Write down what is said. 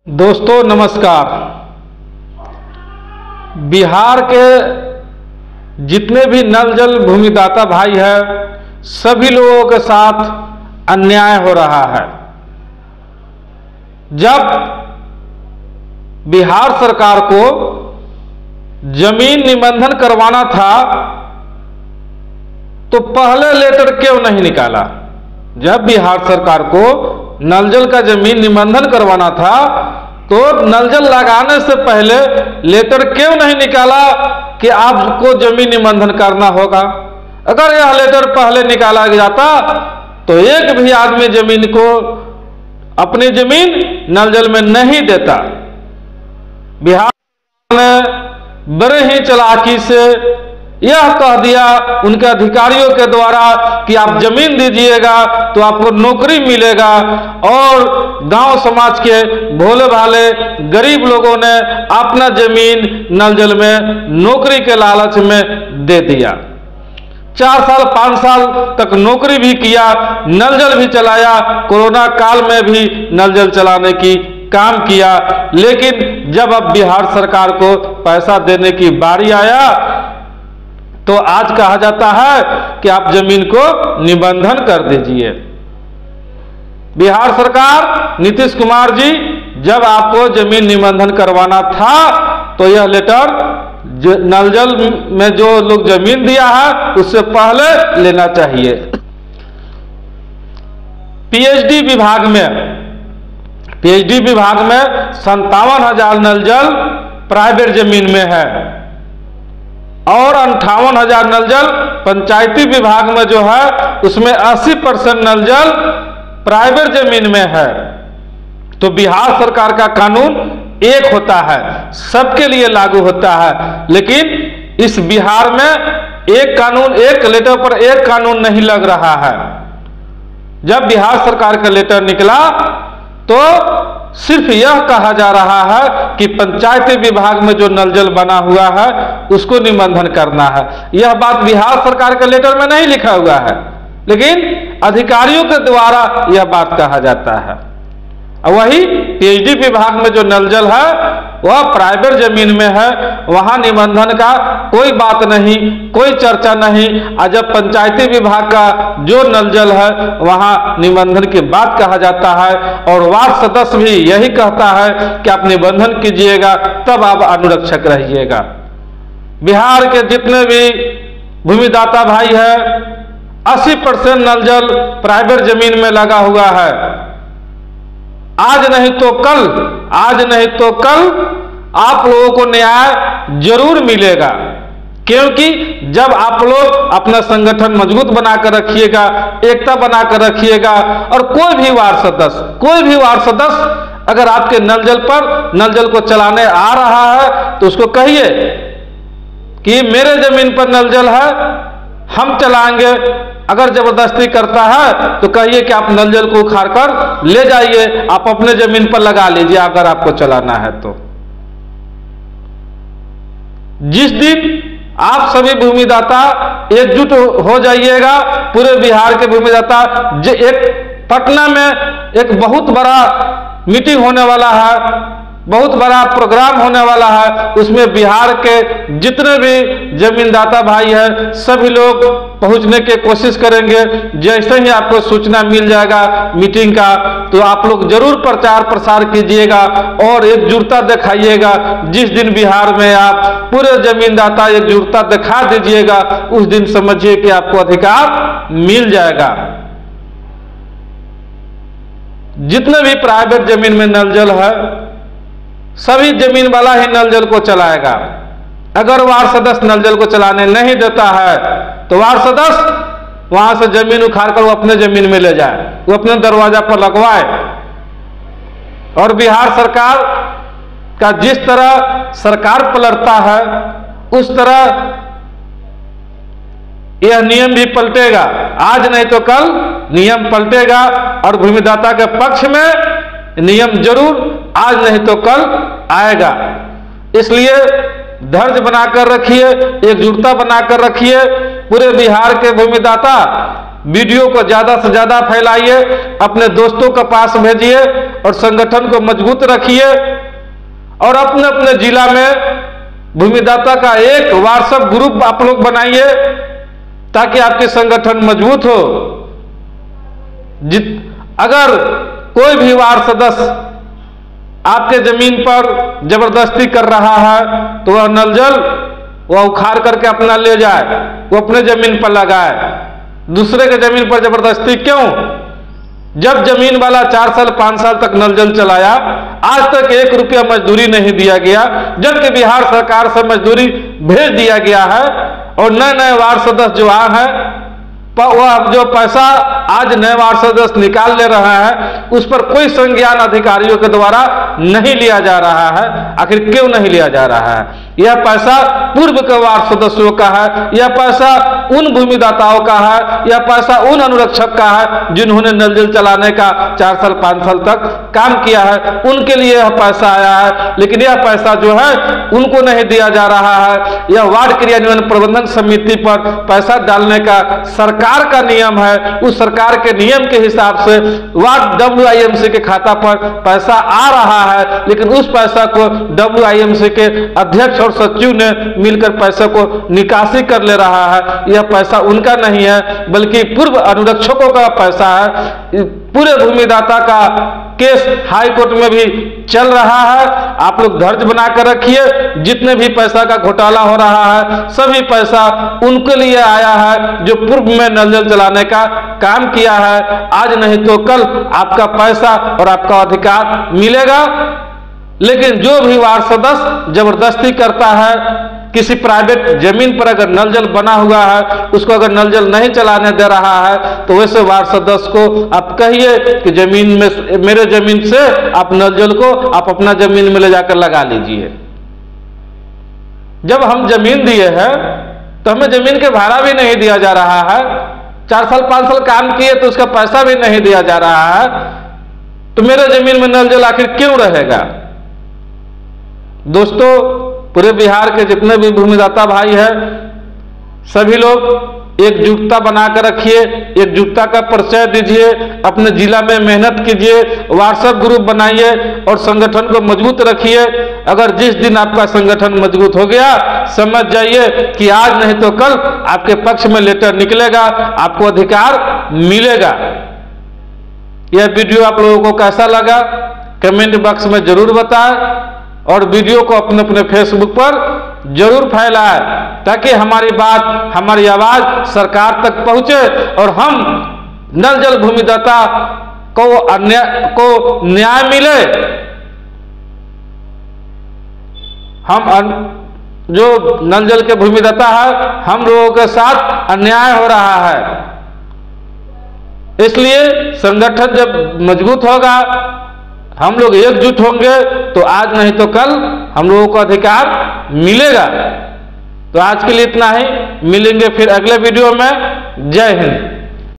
दोस्तों नमस्कार। बिहार के जितने भी नल जल भूमिदाता भाई हैं, सभी लोगों के साथ अन्याय हो रहा है। जब बिहार सरकार को जमीन निबंधन करवाना था तो पहले लेटर क्यों नहीं निकाला? जब बिहार सरकार को नल जल का जमीन निबंधन करवाना था तो नल जल लगाने से पहले लेटर क्यों नहीं निकाला कि आपको जमीन निबंधन करना होगा? अगर यह लेटर पहले निकाला जाता तो एक भी आदमी जमीन को अपनी जमीन नल जल में नहीं देता। बिहार ने बड़े ही चालाकी से यह कह दिया उनके अधिकारियों के द्वारा कि आप जमीन दीजिएगा तो आपको नौकरी मिलेगा, और गांव समाज के भोले भाले गरीब लोगों ने अपना जमीन नल जल में नौकरी के लालच में दे दिया। 4 साल 5 साल तक नौकरी भी किया, नल जल भी चलाया, कोरोना काल में भी नल जल चलाने की काम किया। लेकिन जब अब बिहार सरकार को पैसा देने की बारी आया तो आज कहा जाता है कि आप जमीन को निबंधन कर दीजिए। बिहार सरकार, नीतीश कुमार जी, जब आपको जमीन निबंधन करवाना था तो यह लेटर नल जल में जो लोग जमीन दिया है उससे पहले लेना चाहिए। पीएचडी विभाग में 57,000 नल जल प्राइवेट जमीन में है और 58,000 नल जल पंचायती विभाग में जो है उसमें 80% नल जल प्राइवेट जमीन में है। तो बिहार सरकार का कानून एक होता है, सबके लिए लागू होता है, लेकिन इस बिहार में एक कानून, एक लेटर पर एक कानून नहीं लग रहा है। जब बिहार सरकार का लेटर निकला तो सिर्फ यह कहा जा रहा है कि पंचायती विभाग में जो नल जल बना हुआ है उसको निबंधन करना है। यह बात बिहार सरकार के लेटर में नहीं लिखा हुआ है, लेकिन अधिकारियों के द्वारा यह बात कहा जाता है। वही पीएचडी विभाग में जो नल जल है वह प्राइवेट जमीन में है, वहां निबंधन का कोई बात नहीं, कोई चर्चा नहीं। और जब पंचायती विभाग का जो नल जल है वहां निबंधन की बात कहा जाता है, और वार्ड सदस्य भी यही कहता है कि आप निबंधन कीजिएगा तब आप अनुरक्षक रहिएगा। बिहार के जितने भी भूमिदाता भाई है 80% नल जल प्राइवेट जमीन में लगा हुआ है। आज नहीं तो कल आप लोगों को न्याय जरूर मिलेगा, क्योंकि जब आप लोग अपना संगठन मजबूत बनाकर रखिएगा, एकता बनाकर रखिएगा, और कोई भी वार्ड सदस्य अगर आपके नल जल को चलाने आ रहा है तो उसको कहिए कि मेरे जमीन पर नल जल है, हम चलाएंगे। अगर जबरदस्ती करता है तो कहिए कि आप नल जल को उखाड़ कर ले जाइए, आप अपने जमीन पर लगा लीजिए अगर आपको चलाना है तो। जिस दिन आप सभी भूमिदाता एकजुट हो जाइएगा, पूरे बिहार के भूमिदाता, एक पटना में एक बहुत बड़ा मीटिंग होने वाला है, बहुत बड़ा प्रोग्राम होने वाला है, उसमें बिहार के जितने भी जमींदाता भाई हैं सभी लोग पहुंचने की कोशिश करेंगे। जैसे ही आपको सूचना मिल जाएगा मीटिंग का तो आप लोग जरूर प्रचार प्रसार कीजिएगा और एकजुटता दिखाइएगा। जिस दिन बिहार में आप पूरे जमींदाता एकजुटता दिखा दीजिएगा उस दिन समझिए कि आपको अधिकार मिल जाएगा। जितने भी प्राइवेट जमीन में नल जल है सभी जमीन वाला ही नल जल को चलाएगा। अगर वार्ड सदस्य नल जल को चलाने नहीं देता है तो वार्ड सदस्य वहां से जमीन उखाड़ कर वो अपने जमीन में ले जाए, वो अपने दरवाजा पर लगवाए। और बिहार सरकार का जिस तरह सरकार पलटता है उस तरह यह नियम भी पलटेगा। आज नहीं तो कल नियम पलटेगा और भूमिदाता के पक्ष में नियम जरूर आज नहीं तो कल आएगा। इसलिए धैर्य बनाकर रखिए, एकजुटता बनाकर रखिए। पूरे बिहार के भूमिदाता वीडियो को ज्यादा से ज्यादा फैलाइए, अपने दोस्तों के पास भेजिए और संगठन को मजबूत रखिए और अपने अपने जिला में भूमिदाता का एक व्हाट्सएप ग्रुप आप लोग बनाइए ताकि आपके संगठन मजबूत हो। अगर कोई भी वार्ड सदस्य आपके जमीन पर जबरदस्ती कर रहा है तो वह नल जल वह उखाड़ करके अपना ले जाए, वो अपने जमीन पर लगाए। दूसरे के जमीन पर जबरदस्ती क्यों? जब जमीन वाला 4 साल 5 साल तक नल जल चलाया, आज तक 1 रुपया मजदूरी नहीं दिया गया, जबकि बिहार सरकार से मजदूरी भेज दिया गया है। और नए नए वार्ड सदस्य जो आए हैं वह जो पैसा आज नए वार्ड सदस्य निकाल ले रहा है उस पर कोई संज्ञान अधिकारियों के द्वारा नहीं लिया जा रहा है। आखिर क्यों नहीं लिया जा रहा है? यह पैसा पूर्व के वार्ड सदस्यों का है, यह पैसा उन भूमिदाताओं का है, यह पैसा उन अनुरक्षक का है जिन्होंने नल जल चलाने का 4 साल 5 साल तक काम किया है, उनके लिए यह पैसा आया है। लेकिन यह पैसा जो है उनको नहीं दिया जा रहा है। यह वार्ड क्रियान्वयन प्रबंधन समिति पर पैसा डालने का सरकार का नियम है। उस सरकार के नियम के हिसाब से वार्ड WIMC के खाता पर पैसा आ रहा है, लेकिन उस पैसा को WIMC के अध्यक्ष और सचिव ने मिलकर पैसे को निकासी कर ले रहा है। यह पैसा उनका नहीं है बल्कि पूर्व अनुरक्षकों का पैसा है। पूरे भूमिदाता का केस हाई कोर्ट में भी चल रहा है। आप लोग दर्ज बनाकर रखिए। जितने भी पैसा का घोटाला हो रहा है सभी पैसा उनके लिए आया है जो पूर्व में नल जल चलाने का काम किया है। आज नहीं तो कल आपका पैसा और आपका अधिकार मिलेगा। लेकिन जो भी वार्ड सदस्य जबरदस्ती करता है, किसी प्राइवेट जमीन पर अगर नल जल बना हुआ है उसको अगर नल जल नहीं चलाने दे रहा है तो वैसे वार्ड सदस्य को आप कहिए कि जमीन में मेरे जमीन से आप नल जल को आप अपना जमीन में ले जाकर लगा लीजिए। जब हम जमीन दिए हैं तो हमें जमीन के भाड़ा भी नहीं दिया जा रहा है। 4 साल 5 साल काम किए तो उसका पैसा भी नहीं दिया जा रहा है, तो मेरे जमीन में नल जल आखिर क्यों रहेगा? दोस्तों, पूरे बिहार के जितने भी भूमिदाता भाई हैं सभी लोग एकजुटता बनाकर रखिए, एकजुटता का परिचय दीजिए, अपने जिला में मेहनत कीजिए, व्हाट्सएप ग्रुप बनाइए और संगठन को मजबूत रखिए। अगर जिस दिन आपका संगठन मजबूत हो गया समझ जाइए कि आज नहीं तो कल आपके पक्ष में लेटर निकलेगा, आपको अधिकार मिलेगा। यह वीडियो आप लोगों को कैसा लगा कमेंट बॉक्स में जरूर बताएं और वीडियो को अपने अपने फेसबुक पर जरूर फैलाएं ताकि हमारी बात, हमारी आवाज सरकार तक पहुंचे और हम नल जल भूमिदाता को न्याय मिले। हम जो नल जल के भूमिदाता है हम लोगों के साथ अन्याय हो रहा है, इसलिए संगठन जब मजबूत होगा, हम लोग एकजुट होंगे तो आज नहीं तो कल हम लोगों को अधिकार मिलेगा। तो आज के लिए इतना ही, मिलेंगे फिर अगले वीडियो में। जय हिंद।